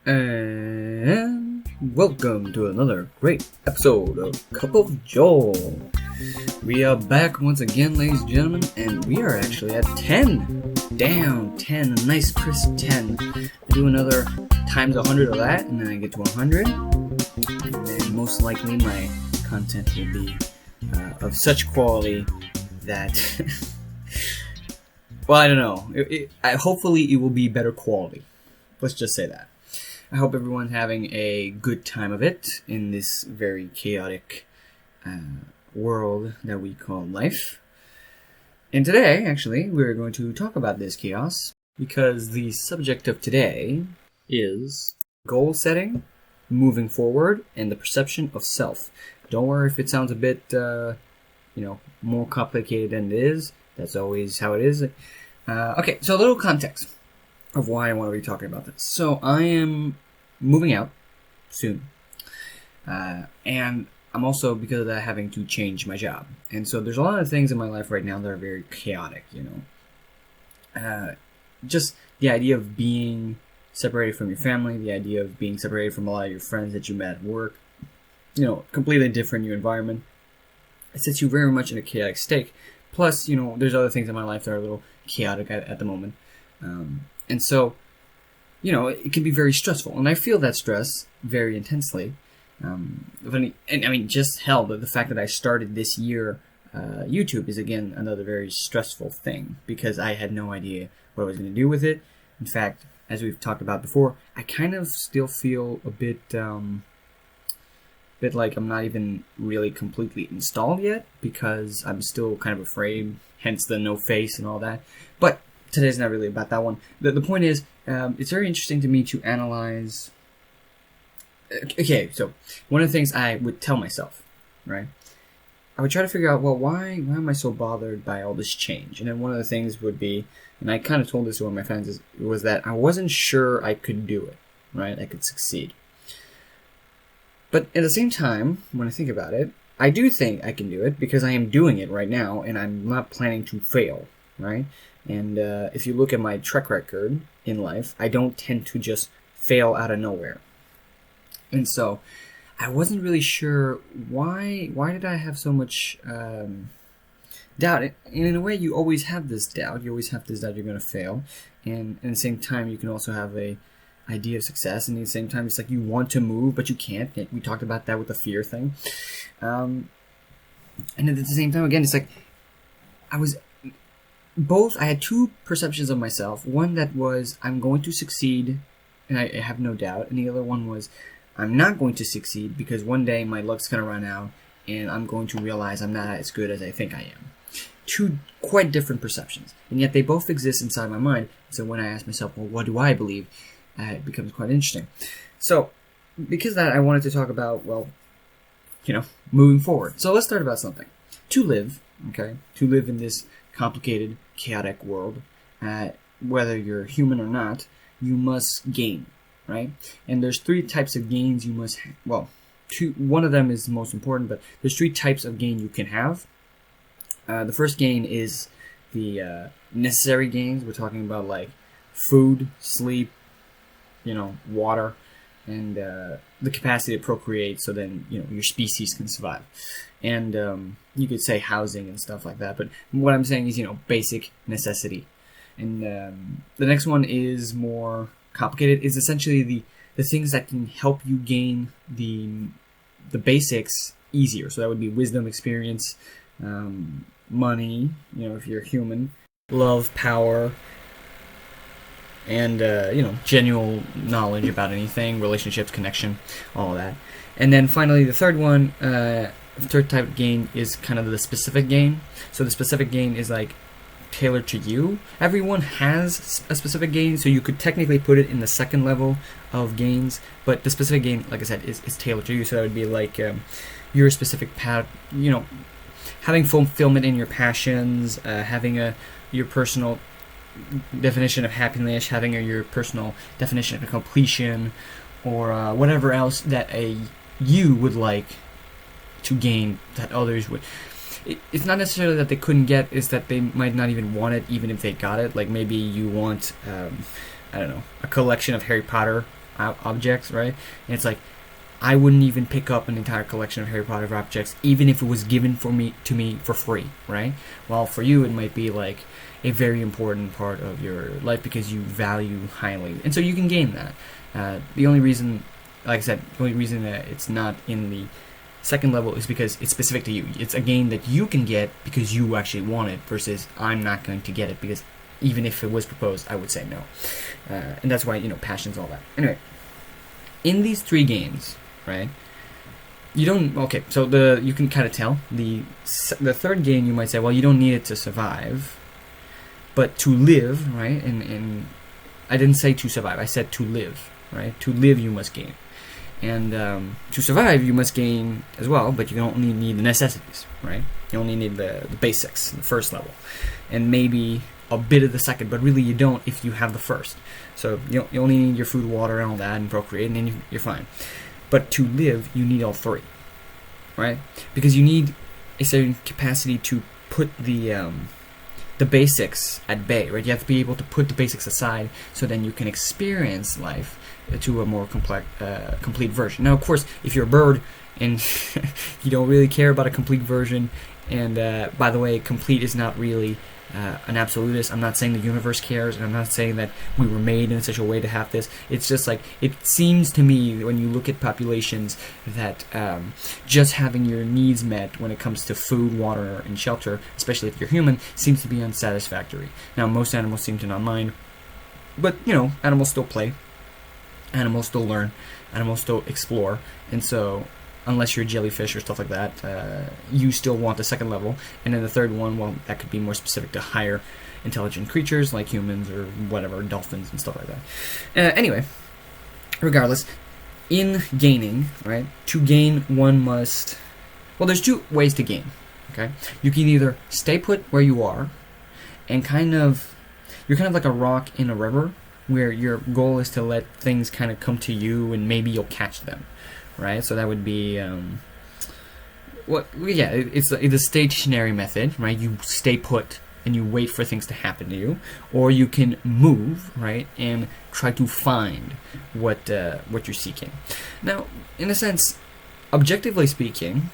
And welcome to another great episode of Cup of Joel. We are back once again, ladies and gentlemen, and we are actually at 10. Down 10, a nice crisp 10. I do another times 100 of that, and then I get to 100. And then most likely my content will be of such quality that... well, I don't know. Hopefully it will be better quality. Let's just say that. I hope everyone's having a good time of it in this very chaotic world that we call life. And today, actually, we're going to talk about this chaos because the subject of today is goal setting, moving forward, and the perception of self. Don't worry if it sounds a bit, more complicated than it is. That's always how it is. Okay, so a little context of why I want to be talking about this. So I am moving out soon. And I'm also, because of that, having to change my job. And so there's a lot of things in my life right now that are very chaotic, just the idea of being separated from your family, the idea of being separated from a lot of your friends that you met at work, completely different new environment. It sets you very much in a chaotic state. Plus, there's other things in my life that are a little chaotic at the moment. And so, it can be very stressful. And I feel that stress very intensely. Just hell, the fact that I started this year YouTube is, again, another very stressful thing. Because I had no idea what I was going to do with it. In fact, as we've talked about before, I kind of still feel a bit like I'm not even really completely installed yet. Because I'm still kind of afraid. Hence the no face and all that. But today's not really about that one. The point is, it's very interesting to me to analyze... Okay, so one of the things I would tell myself, right? I would try to figure out, well, why am I so bothered by all this change? And then one of the things would be, and I kind of told this to one of my friends, was that I wasn't sure I could do it, right? I could succeed. But at the same time, when I think about it, I do think I can do it because I am doing it right now, and I'm not planning to fail, right? And if you look at my track record in life, I don't tend to just fail out of nowhere. And so I wasn't really sure why did I have so much doubt. And in a way, you always have this doubt. You always have this doubt you're going to fail. And at the same time, you can also have a idea of success. And at the same time, it's like you want to move, but you can't. We talked about that with the fear thing. And at the same time, again, it's like I had two perceptions of myself. One that was, I'm going to succeed, and I have no doubt. And the other one was, I'm not going to succeed because one day my luck's going to run out, and I'm going to realize I'm not as good as I think I am. Two quite different perceptions. And yet they both exist inside my mind. So when I ask myself, well, what do I believe? It becomes quite interesting. So, because of that, I wanted to talk about, moving forward. So let's start about something. To live in this complicated, chaotic world, whether you're human or not, you must gain, right? And there's three types of gains you must one of them is the most important, but there's three types of gain you can have. The first gain is the necessary gains. We're talking about like food, sleep, water, and the capacity to procreate, so then your species can survive. And you could say housing and stuff like that, but what I'm saying is basic necessity. And the next one is more complicated. It's essentially the things that can help you gain the basics easier. So that would be wisdom, experience, money, if you're human, love, power, and genuine knowledge about anything, relationships, connection, all of that. And then finally, the third type of gain is kind of the specific gain. So the specific gain is like tailored to you. Everyone has a specific gain, so you could technically put it in the second level of gains, but the specific gain, like I said, is tailored to you. So that would be like your specific path, having fulfillment in your passions, having your personal definition of happiness, having your personal definition of completion, or whatever else that you would like to gain that others would. It's not necessarily that they couldn't get, it's that they might not even want it even if they got it. Like maybe you want, I don't know, a collection of Harry Potter objects, right? And it's like, I wouldn't even pick up an entire collection of Harry Potter objects, even if it was given to me for free, right? While for you, it might be like a very important part of your life because you value highly, and so you can gain that. The only reason, like I said, the only reason that it's not in the second level is because it's specific to you. It's a gain that you can get because you actually want it, versus I'm not going to get it because even if it was proposed, I would say no. And that's why, passion's all that. Anyway, in these 3 games, right? You don't. Okay, so you can kind of tell the third game. You might say, well, you don't need it to survive, but to live, right? And I didn't say to survive. I said to live, right? To live, you must gain, and to survive, you must gain as well. But you only need the necessities, right? You only need the basics, the first level, and maybe a bit of the second. But really, you don't if you have the first. So you only need your food, water, and all that, and procreate, and then you're fine. But to live, you need all 3, right? Because you need a certain capacity to put the basics at bay, right? You have to be able to put the basics aside, so then you can experience life to a more complete version. Now, of course, if you're a bird and you don't really care about a complete version, and by the way, complete is not really an absolutist. I'm not saying the universe cares, and I'm not saying that we were made in such a way to have this. It's just like, it seems to me when you look at populations that just having your needs met when it comes to food, water, and shelter, especially if you're human, seems to be unsatisfactory. Now, most animals seem to not mind, but animals still play, animals still learn, animals still explore, and so unless you're a jellyfish or stuff like that, you still want the second level. And then the third one, well, that could be more specific to higher intelligent creatures like humans or whatever, dolphins and stuff like that. Anyway, regardless, in gaining, right, to gain one must... Well, there's 2 ways to gain, okay? You can either stay put where you are and you're kind of like a rock in a river where your goal is to let things kind of come to you and maybe you'll catch them. Right, so that would be it's the stationary method, right? You stay put and you wait for things to happen to you, or you can move, right, and try to find what you're seeking. Now, in a sense, objectively speaking,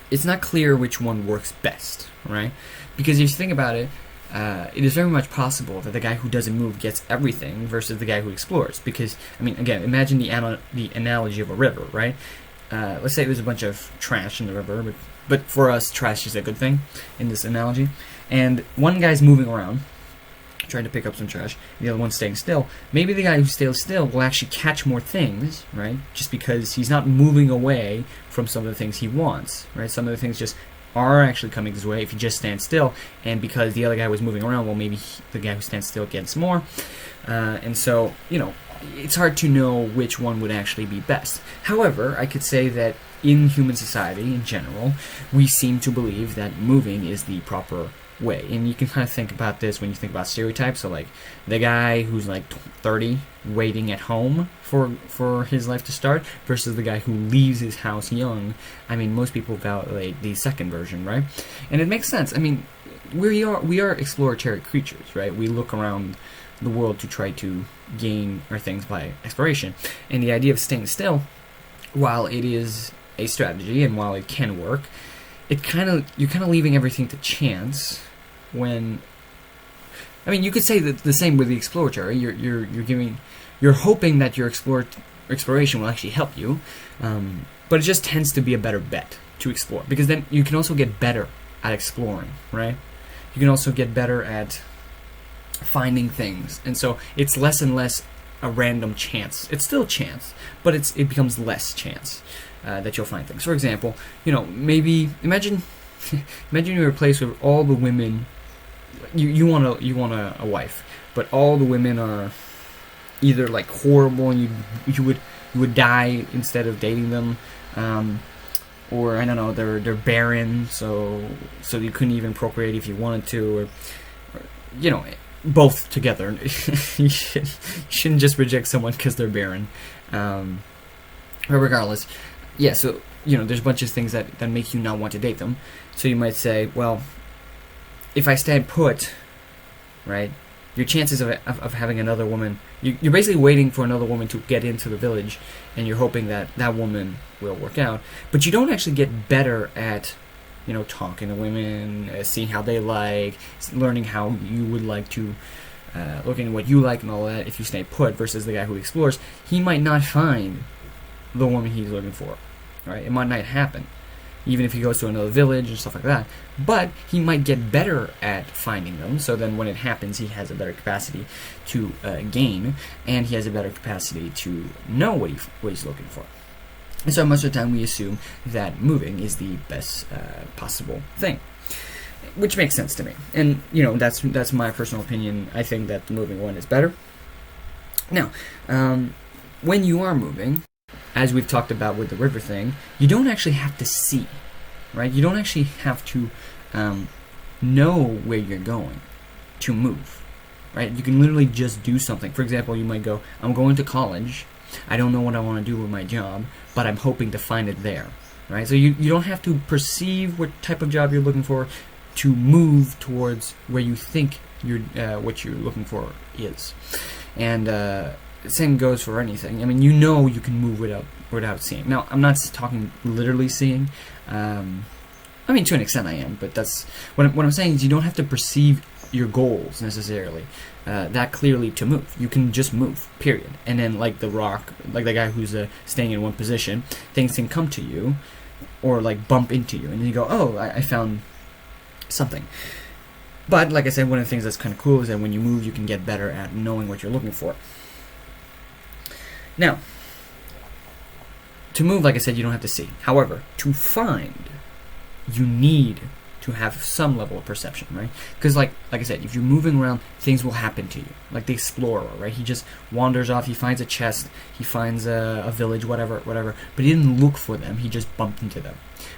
it's not clear which one works best, right? Because if you think about it, it is very much possible that the guy who doesn't move gets everything versus the guy who explores. Because, I mean, again, imagine the analogy of a river, right? Let's say there's a bunch of trash in the river, but for us, trash is a good thing in this analogy. And one guy's moving around, trying to pick up some trash, and the other one's staying still. Maybe the guy who stays still will actually catch more things, right? Just because he's not moving away from some of the things he wants, right? Some of the things just are actually coming his way if he just stands still, and because the other guy was moving around, well, maybe the guy who stands still gets more, and so, it's hard to know which one would actually be best. However, I could say that in human society in general, we seem to believe that moving is the proper way, and you can kind of think about this when you think about stereotypes. So like the guy who's like 30 waiting at home for his life to start versus the guy who leaves his house young. I mean, most people validate the second version, right? And it makes sense. I mean, we are exploratory creatures, right? We look around the world to try to gain our things by exploration, and the idea of staying still, while it is a strategy and while it can work, you're kind of leaving everything to chance. When, I mean, you could say that the same with the exploratory. You're hoping that your exploration will actually help you, but it just tends to be a better bet to explore, because then you can also get better at exploring, right? You can also get better at finding things, and so it's less and less a random chance. It's still chance, but it becomes less chance that you'll find things. For example, maybe imagine you're a place where all the women, you want a wife, but all the women are either like horrible and you would die instead of dating them, or I don't know, they're barren, so you couldn't even procreate if you wanted to, or both together. You shouldn't just reject someone because they're barren. But regardless, yeah, so there's a bunch of things that make you not want to date them. So you might say, well, if I stand put, right, your chances of having another woman, you're basically waiting for another woman to get into the village, and you're hoping that that woman will work out. But you don't actually get better at, talking to women, seeing how they like, learning how you would like to, looking at what you like and all that. If you stay put versus the guy who explores, he might not find the woman he's looking for, right? It might not happen, even if he goes to another village and stuff like that. But he might get better at finding them, so then when it happens, he has a better capacity to gain, and he has a better capacity to know what he's looking for. And so most of the time we assume that moving is the best possible thing, which makes sense to me. And, that's my personal opinion. I think that the moving one is better. Now, when you are moving, as we've talked about with the river thing, you don't actually have to see, right? You don't actually have to know where you're going to move, right? You can literally just do something. For example, you might go, I'm going to college. I don't know what I want to do with my job, but I'm hoping to find it there, right? So you don't have to perceive what type of job you're looking for to move towards where you think what you're looking for is. And the same goes for anything. I mean, you can move without seeing. Now, I'm not talking literally seeing. I mean, to an extent I am, but that's what I'm saying is you don't have to perceive your goals necessarily that clearly to move. You can just move, period. And then, like the rock, like the guy who's staying in one position, things can come to you or like bump into you, and then you go, oh, I found something. But like I said, one of the things that's kind of cool is that when you move, you can get better at knowing what you're looking for. Now, to move, like I said, you don't have to see. However, to find, you need to have some level of perception, right? Because like I said, if you're moving around, things will happen to you. Like the explorer, right? He just wanders off, he finds a chest, he finds a village, whatever, but he didn't look for them, he just bumped into them,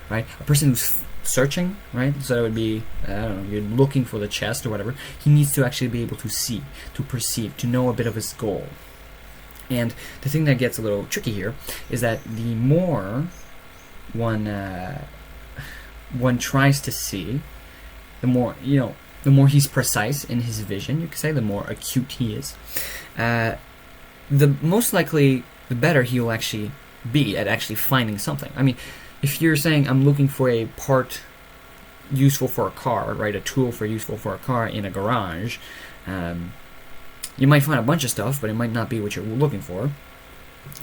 right? A person who's searching, right? So that would be, I don't know, you're looking for the chest or whatever. He needs to actually be able to see, to perceive, to know a bit of his goal. And the thing that gets a little tricky here is that the more one tries to see, the more he's precise in his vision, you could say, the more acute he is. The most likely, the better he will actually be at actually finding something. I mean, if you're saying I'm looking for a part useful for a car, right, a tool useful for a car in a garage, you might find a bunch of stuff, but it might not be what you're looking for,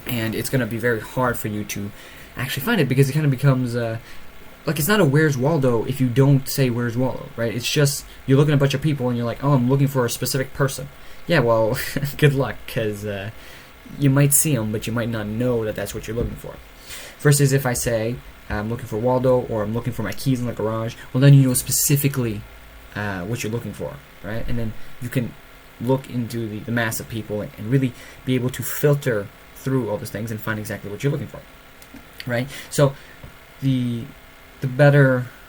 and it's going to be very hard for you to actually find it, because it kind of becomes like, it's not a Where's Waldo if you don't say Where's Waldo, right? It's just you're looking at a bunch of people and you're like, oh, I'm looking for a specific person. Yeah, well, good luck, because you might see them, but you might not know that that's what you're looking for. Versus if I say I'm looking for Waldo, or I'm looking for my keys in the garage, well, then you know specifically what you're looking for, right? And then you can look into the mass of people and really be able to filter through all those things and find exactly what you're looking for, right? So the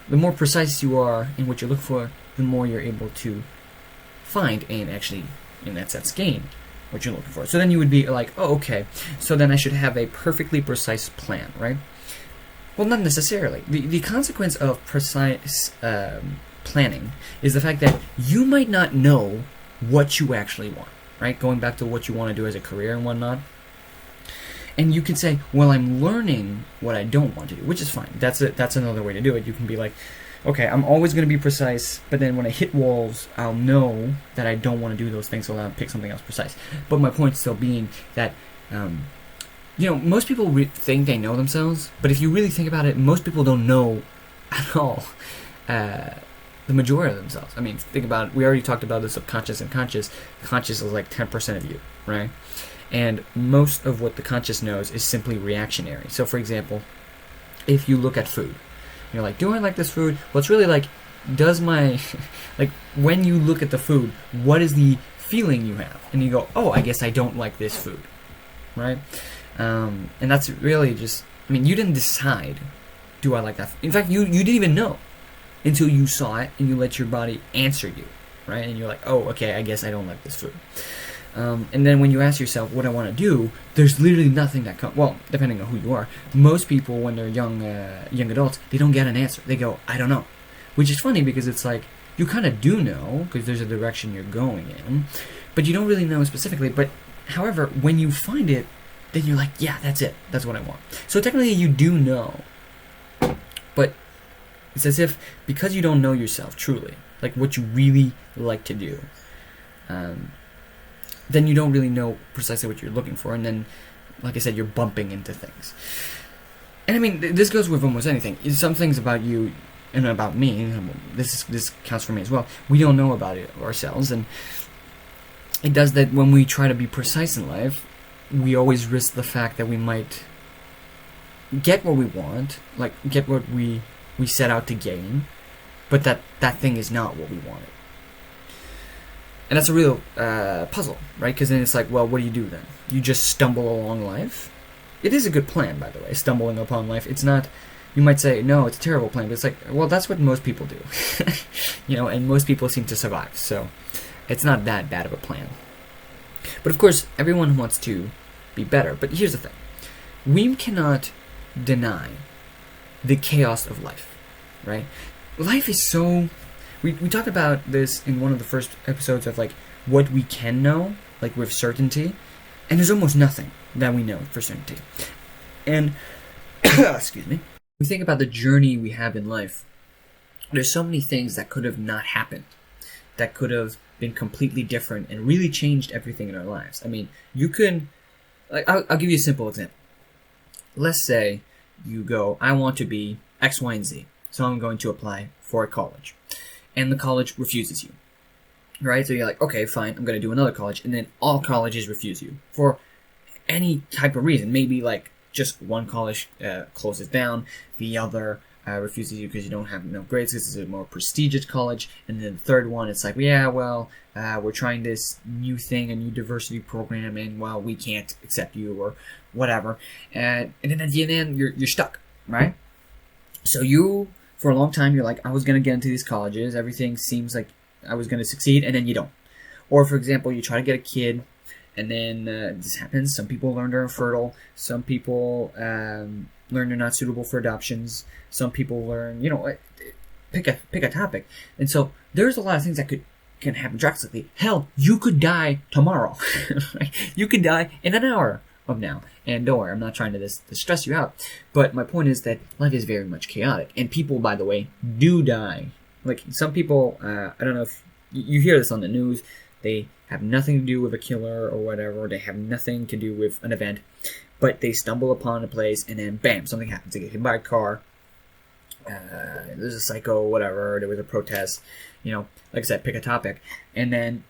more precise you are in what you look for, the more you're able to find and actually, in that sense, gain what you're looking for. So then you would be like, oh, okay, so then I should have a perfectly precise plan, right? Well, not necessarily. The consequence of precise planning is the fact that you might not know what you actually want, right? Going back to what you want to do as a career and whatnot. And you can say, well, I'm learning what I don't want to do, which is fine. That's another way to do it. You can be like, okay, I'm always going to be precise, but then when I hit walls, I'll know that I don't want to do those things, so I'll pick something else precise. But my point still being that, most people think they know themselves, but if you really think about it, most people don't know at all the majority of themselves. I mean, think about it. We already talked about the subconscious and conscious. Conscious is like 10% of you, right? And most of what the conscious knows is simply reactionary. So, for example, if you look at food, you're like, do I like this food? Well, it's really like, does my, like, when you look at the food, what is the feeling you have? And you go, oh, I guess I don't like this food, right? And that's really just, I mean, you didn't decide, do I like that food? In fact, you didn't even know until you saw it and you let your body answer you, right? And you're like, oh, okay, I guess I don't like this food. And then when you ask yourself what I want to do, there's literally nothing that comes. Well, depending on who you are, most people when they're young adults, they don't get an answer. They go, I don't know, which is funny because it's like You kind of do know, because there's a direction you're going in, but you don't really know specifically. But, however, when you find it, then you're like, yeah, that's it. That's what I want. So technically you do know. But it's as if, because you don't know yourself truly, like what you really like to do, then you don't really know precisely what you're looking for. And then, like I said, you're bumping into things. And I mean, this goes with almost anything. Some things about you and about me, this counts for me as well, we don't know about it ourselves. And it does that when we try to be precise in life, we always risk the fact that we might get what we want, like get what we set out to gain, but that thing is not what we wanted. And that's a real puzzle, right? Because then it's like, well, what do you do then? You just stumble along life? It is a good plan, by the way, stumbling upon life. It's not, you might say, no, it's a terrible plan, but it's like, well, that's what most people do. And most people seem to survive, so it's not that bad of a plan. But of course, everyone wants to be better. But here's the thing. We cannot deny the chaos of life, right? Life is so... We talked about this in one of the first episodes of, like, what we can know, like, with certainty. And there's almost nothing that we know for certainty. And, excuse me, we think about the journey we have in life. There's so many things that could have not happened, that could have been completely different and really changed everything in our lives. I mean, you can... Like, I'll give you a simple example. Let's say you go, I want to be X, Y, and Z, so I'm going to apply for a college. And the college refuses you. Right? So you're like, okay, fine, I'm going to do another college. And then all colleges refuse you for any type of reason. Maybe, like, just one college closes down, the other refuses you because you don't have enough grades because it's a more prestigious college. And then the third one, it's like, yeah, well, we're trying this new thing, a new diversity program, and, well, we can't accept you or whatever. And then at the end, you're stuck, right? So you... For a long time, you're like, I was going to get into these colleges. Everything seems like I was going to succeed, and then you don't. Or, for example, you try to get a kid, and then this happens. Some people learn they're infertile. Some people learn they're not suitable for adoptions. Some people learn, pick a topic. And so there's a lot of things that can happen drastically. Hell, you could die tomorrow. Right? You could die in an hour of now. And don't worry, I'm not trying to stress you out. But my point is that life is very much chaotic. And people, by the way, do die. Like, some people, I don't know if you hear this on the news, they have nothing to do with a killer or whatever, they have nothing to do with an event, but they stumble upon a place and then, bam, something happens. They get hit by a car, there's a psycho, whatever, there was a protest, like I said, pick a topic, and then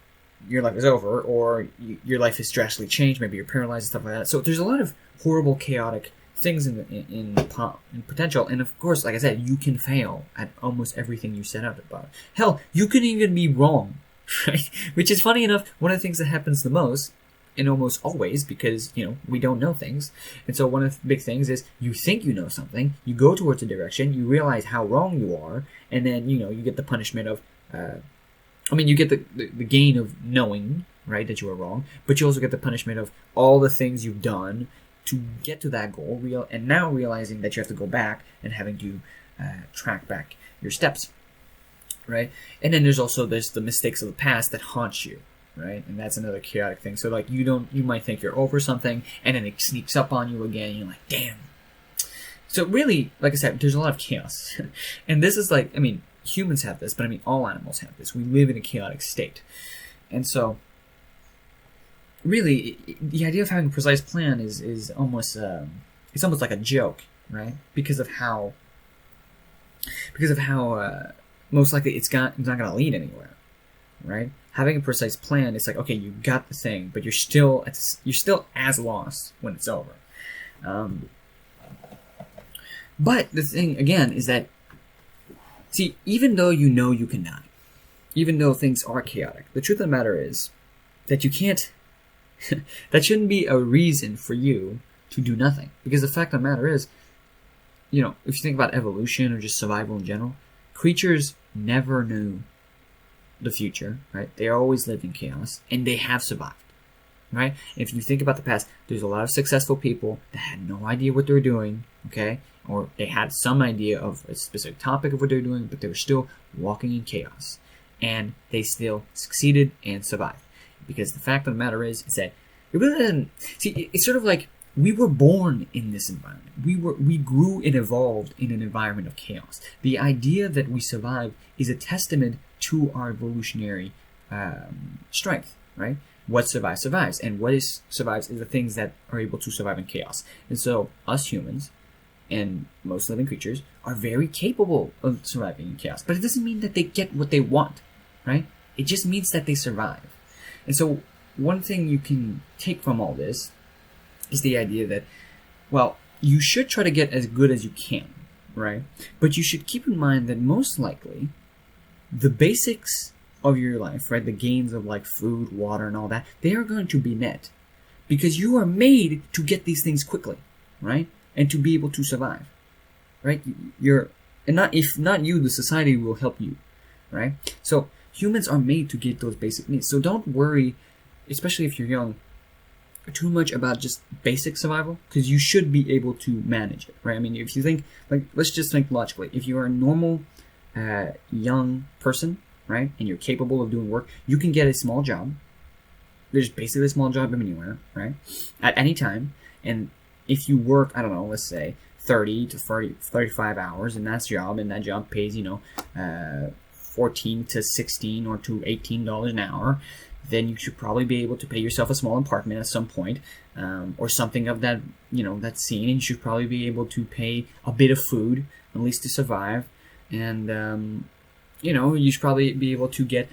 your life is over, or your life is drastically changed, maybe you're paralyzed and stuff like that. So there's a lot of horrible, chaotic things in potential, and of course, like I said, you can fail at almost everything you set out about. Hell, you can even be wrong, right? Which is funny enough, one of the things that happens the most, and almost always, because, we don't know things, and so one of the big things is, you think you know something, you go towards a direction, you realize how wrong you are, and then, you get the punishment of, you get the gain of knowing, right, that you were wrong, but you also get the punishment of all the things you've done to get to that goal, and now realizing that you have to go back and having to track back your steps, right? And then there's also the mistakes of the past that haunt you, right? And that's another chaotic thing. So, like, you might think you're over something, and then it sneaks up on you again, and you're like, damn. So really, like I said, there's a lot of chaos. And this is like, humans have this, but all animals have this. We live in a chaotic state. And so, really, the idea of having a precise plan is almost, it's almost like a joke, right? Because of how most likely it's not going to lead anywhere, right? Having a precise plan, it's like, okay, you got the thing, but you're still as lost when it's over. But the thing, again, is that, see, even though you can die, even though things are chaotic, the truth of the matter is that you can't, that shouldn't be a reason for you to do nothing. Because the fact of the matter is, if you think about evolution or just survival in general, creatures never knew the future, right? They always lived in chaos, and they have survived, right? And if you think about the past, there's a lot of successful people that had no idea what they were doing, okay? Or they had some idea of a specific topic of what they were doing, but they were still walking in chaos. and they still succeeded and survived. Because the fact of the matter is that it really doesn't. See, it's sort of like we were born in this environment. We grew and evolved in an environment of chaos. The idea that we survive is a testament to our evolutionary strength, right? What survives, and what survives is the things that are able to survive in chaos. And so, us humans and most living creatures are very capable of surviving in chaos. But it doesn't mean that they get what they want, right? It just means that they survive. And so, one thing you can take from all this is the idea that, well, you should try to get as good as you can, right? But you should keep in mind that most likely, the basics of your life, right, the gains of like food, water, and all that, they are going to be met because you are made to get these things quickly, right, and to be able to survive, right? If not you, the society will help you, right? So humans are made to get those basic needs. So don't worry, especially if you're young, too much about just basic survival, because you should be able to manage it, right? I mean, if you think, like, let's just think logically. If you are a normal young person, right, and you're capable of doing work, you can get a small job. There's basically a small job anywhere, right, at any time. And if you work, I don't know, let's say 30 to 35 hours in that job, and that job pays, $14 to $16 or to $18 an hour, then you should probably be able to pay yourself a small apartment at some point, or something of that, that scene. And you should probably be able to pay a bit of food, at least to survive. And, you should probably be able to get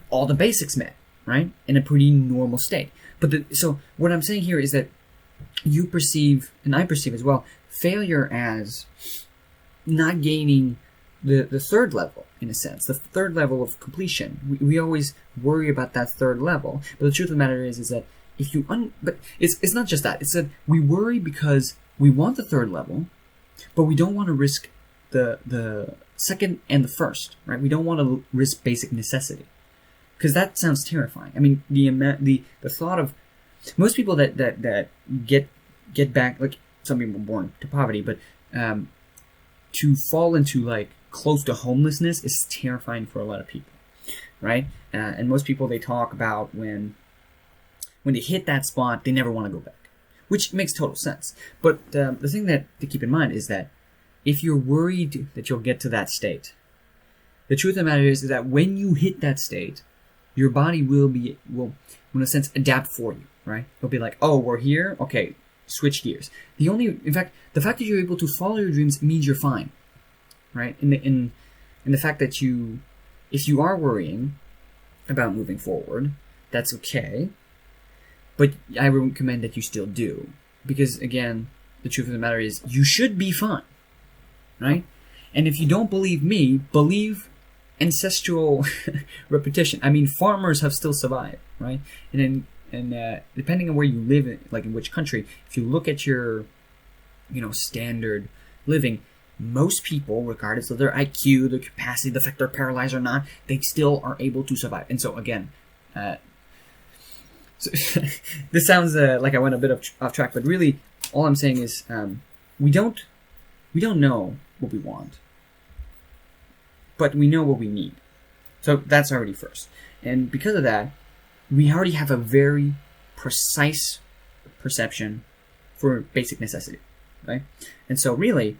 all the basics met, right, in a pretty normal state. So what I'm saying here is that you perceive, and I perceive as well, failure as not gaining the third level, in a sense, the third level of completion. We always worry about that third level, but the truth of the matter is that if you but it's not just that. It's that we worry because we want the third level, but we don't want to risk the second and the first, right? We don't want to risk basic necessity, because that sounds terrifying. I mean, the thought of most people that get back, like some people are born to poverty, but to fall into like close to homelessness is terrifying for a lot of people, right? And most people, they talk about when they hit that spot, they never want to go back, which makes total sense. But the thing that to keep in mind is that if you're worried that you'll get to that state, the truth of the matter is that when you hit that state, your body will in a sense adapt for you, right? It'll be like, oh, we're here, okay, switch gears. In fact, the fact that you're able to follow your dreams means you're fine, right? In the fact that if you are worrying about moving forward, that's okay, but I recommend that you still do, because again, the truth of the matter is you should be fine, right? And if you don't believe me, believe ancestral repetition. I mean, farmers have still survived, right? And depending on where you live, like in which country, if you look at your, standard living, most people, regardless of their IQ, their capacity, the fact they're paralyzed or not, they still are able to survive. And so again, this sounds like I went a bit off track, but really, all I'm saying is we don't know what we want, but we know what we need. So that's already first. And because of that, we already have a very precise perception for basic necessity, right? And so really,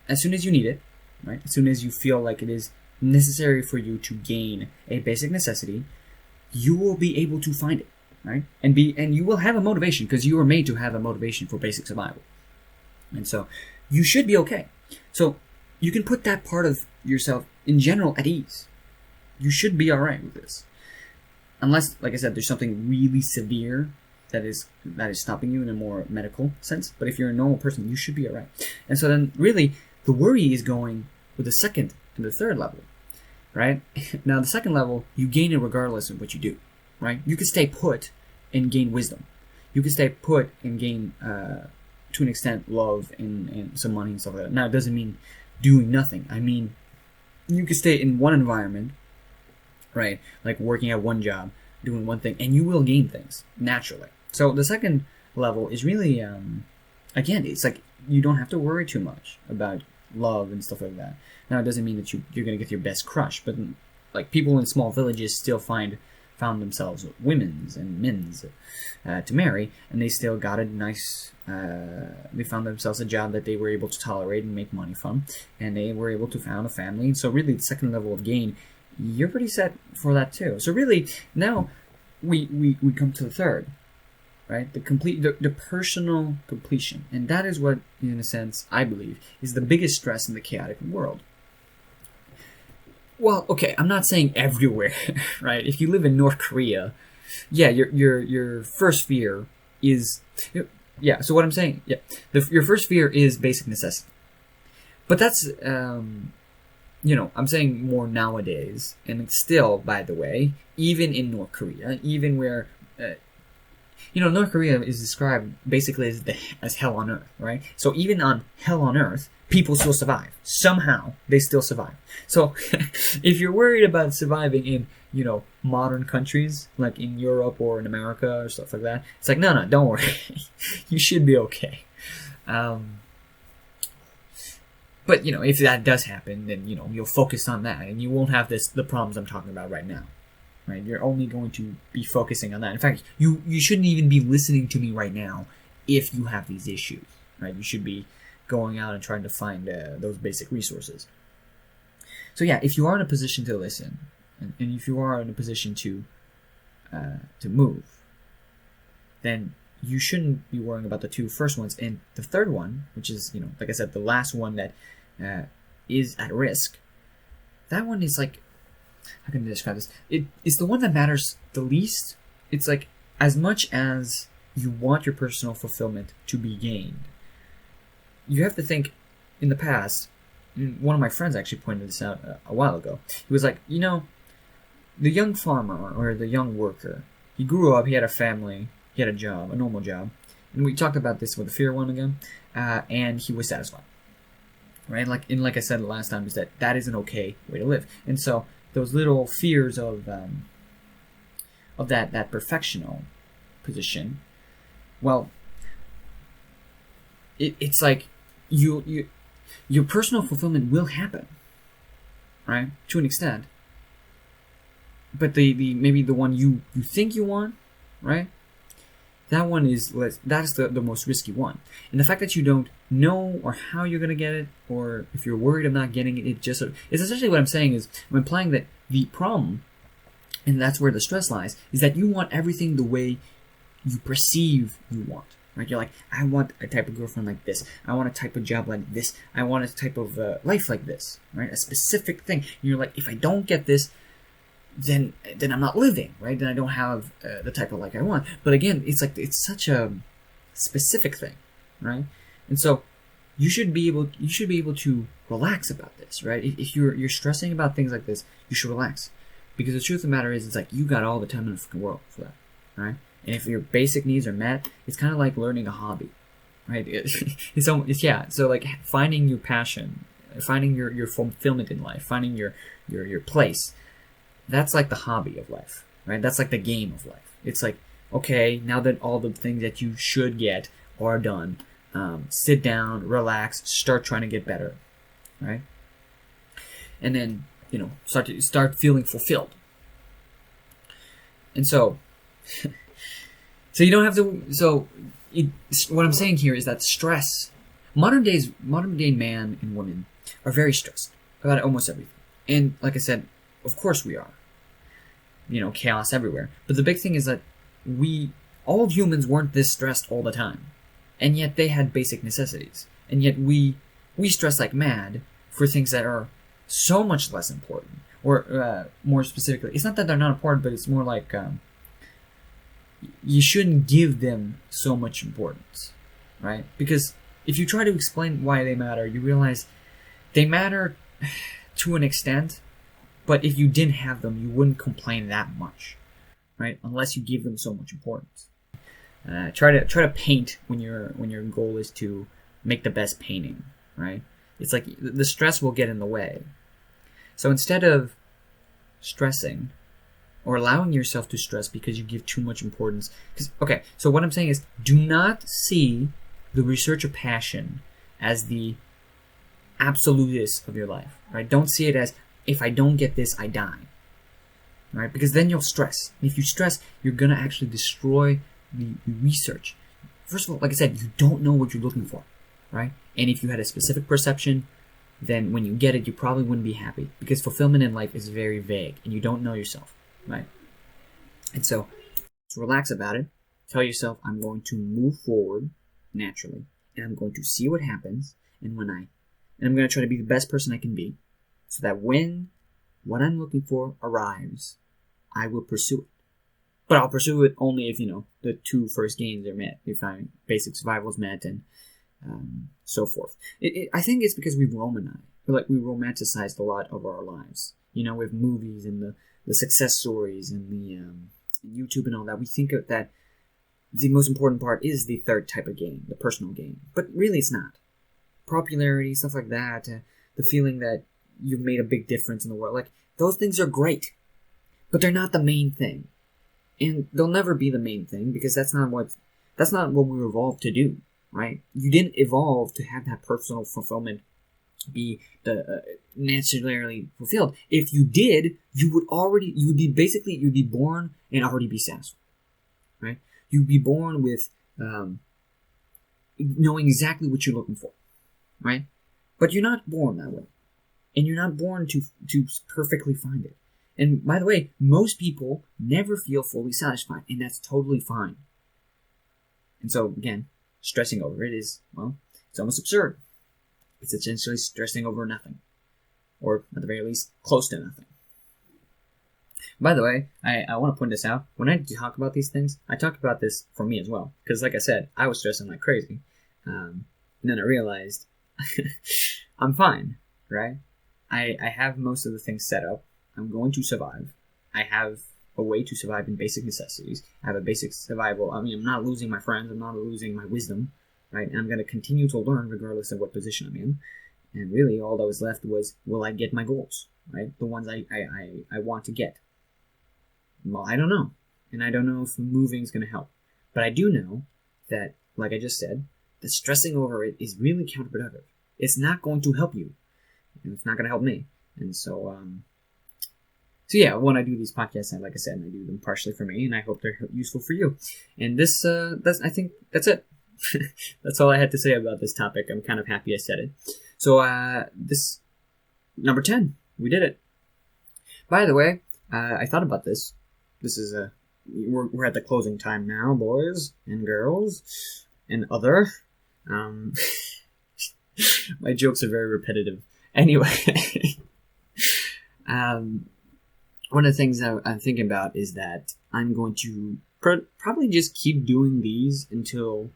as soon as you need it, right? As soon as you feel like it is necessary for you to gain a basic necessity, you will be able to find it, right? And you will have a motivation, because you are made to have a motivation for basic survival. And so you should be okay. So you can put that part of yourself in general at ease. You should be all right with this. Unless, like I said, there's something really severe that is stopping you in a more medical sense. But if you're a normal person, you should be all right. And so then really the worry is going with the second and the third level, right? Now the second level, you gain it regardless of what you do, right? You could stay put and gain wisdom. You could stay put and gain, to an extent, love and some money and stuff like that. Now it doesn't mean doing nothing. I mean, you could stay in one environment, right? Like working at one job, doing one thing, and you will gain things naturally. So the second level is really, again, it's like you don't have to worry too much about love and stuff like that. Now it doesn't mean that you're going to get your best crush, but like people in small villages still found themselves women's and men's to marry, and they still got a nice. They found themselves a job that they were able to tolerate and make money from, and they were able to found a family. And so, really, the second level of gain, you're pretty set for that too. So, really, now we come to the third, right? The personal completion, and that is what, in a sense, I believe is the biggest stress in the chaotic world. Well, okay, I'm not saying everywhere, right? If you live in North Korea, yeah, your first fear is, yeah. So what I'm saying, yeah, your first fear is basic necessity, but that's, I'm saying more nowadays, and it's still, by the way, even in North Korea, even where, North Korea is described basically as hell on earth, right? So even on hell on earth, people still survive. Somehow, they still survive. So, if you're worried about surviving in, modern countries, like in Europe or in America or stuff like that, it's like, no, don't worry. You should be okay. But, if that does happen, then, you'll focus on that, and you won't have the problems I'm talking about right now. Right? You're only going to be focusing on that. In fact, you shouldn't even be listening to me right now if you have these issues. Right? You should be going out and trying to find those basic resources. So yeah, if you are in a position to listen, and if you are in a position to move, then you shouldn't be worrying about the two first ones. And the third one, which is, like I said, the last one that is at risk, that one is like, how can I describe this? It's the one that matters the least. It's like, as much as you want your personal fulfillment to be gained, you have to think, in the past, one of my friends actually pointed this out a while ago. He was like, the young farmer or the young worker, he grew up, he had a family, he had a job, a normal job, and we talked about this with the fear one again, and he was satisfied, right? Like I said last time, is that is an okay way to live. And so those little fears of that perfectional position, well, it's like your personal fulfillment will happen, right, to an extent. But the maybe the one you think you want, right? That one is the most risky one. And the fact that you don't know or how you're gonna get it, or if you're worried of not getting it, it's essentially what I'm saying is I'm implying that the problem, and that's where the stress lies, is that you want everything the way you perceive you want. Right? You're like, I want a type of girlfriend like this. I want a type of job like this. I want a type of life like this. Right? A specific thing. And you're like, if I don't get this, then I'm not living. Right? Then I don't have the type of life I want. But again, it's like it's such a specific thing, right? And so you should be able to relax about this, right? If you're stressing about things like this, you should relax, because the truth of the matter is, it's like you got all the time in the fucking world for that, right? And if your basic needs are met, it's kind of like learning a hobby, right? So like finding your passion, finding your fulfillment in life, finding your place. That's like the hobby of life, right? That's like the game of life. It's like, okay, now that all the things that you should get are done, sit down, relax, start trying to get better, right? And then start feeling fulfilled. And so. So you don't have to. So what I'm saying here is that stress. Modern day man and women are very stressed about almost everything. And like I said, of course we are. Chaos everywhere. But the big thing is that all humans weren't this stressed all the time, and yet they had basic necessities. And yet we stress like mad for things that are so much less important, or more specifically, it's not that they're not important, but it's more like. You shouldn't give them so much importance, right? Because if you try to explain why they matter, you realize they matter to an extent, but if you didn't have them, you wouldn't complain that much, right? Unless you give them so much importance. Try to paint when your goal is to make the best painting, right? It's like the stress will get in the way. So instead of stressing, or allowing yourself to stress because you give too much importance. So what I'm saying is, do not see the research of passion as the absolutist of your life, right? Don't see it as, if I don't get this, I die. right? Because then you'll stress. And if you stress, you're going to actually destroy the research. First of all, like I said, you don't know what you're looking for, right? And if you had a specific perception, then when you get it, you probably wouldn't be happy, because fulfillment in life is very vague and you don't know yourself, right? And so relax about it. Tell yourself, I'm going to move forward naturally, and I'm going to see what happens, and I'm going to try to be the best person I can be, so that when what I'm looking for arrives, I will pursue it. But I'll pursue it only if, the two first gains are met, if basic survival is met, and so forth. I think it's because we romanticized a lot of our lives. With movies and the success stories and the YouTube and all that. We think of that the most important part is the third type of gain, the personal gain. But really it's not. Popularity, stuff like that, the feeling that you've made a big difference in the world, like, those things are great. But they're not the main thing. And they'll never be the main thing, because that's not what we were evolved to do, right? You didn't evolve to have that personal fulfillment be naturally fulfilled. If you did, you'd be born and already be satisfied, right? You'd be born with knowing exactly what you're looking for, right? But you're not born that way, and you're not born to perfectly find it. And by the way, most people never feel fully satisfied, and that's totally fine. And so, again, stressing over it is, it's almost absurd. It's essentially stressing over nothing. Or, at the very least, close to nothing. By the way, I want to point this out. When I talk about these things, I talk about this for me as well. Because, like I said, I was stressing like crazy. And then I realized I'm fine, right? I have most of the things set up. I'm going to survive. I have a way to survive in basic necessities. I have a basic survival. I'm not losing my friends. I'm not losing my wisdom, right? And I'm going to continue to learn regardless of what position I'm in. And really, all that was left was, will I get my goals, right? The ones I want to get. Well, I don't know. And I don't know if moving is going to help. But I do know that, like I just said, the stressing over it is really counterproductive. It's not going to help you. And it's not going to help me. And so yeah, when I do these podcasts, like I said, I do them partially for me, and I hope they're useful for you. And I think that's it. That's all I had to say about this topic. I'm kind of happy I said it. So, this, number 10, we did it. By the way, I thought about this. This is we're at the closing time now, boys and girls, and other. My jokes are very repetitive. Anyway, one of the things I'm thinking about is that I'm going to probably just keep doing these until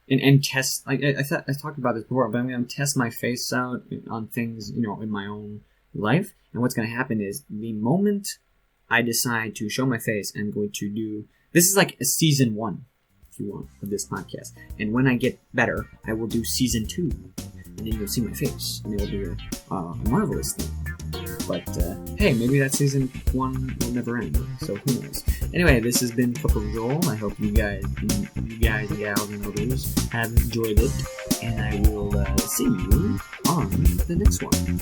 and test. Like I talked about this before, but I'm going to test my face out on things, in my own life. And what's going to happen is, the moment I decide to show my face, I'm going to do. This is like a season 1, if you want, of this podcast. And when I get better, I will do season 2, and then you'll see my face, and it will be a marvelous thing. But hey, maybe that season 1 will never end, so who knows. Anyway, this has been Flip of Joel. I hope you guys, gals, and others have enjoyed it, and I will see you on the next one.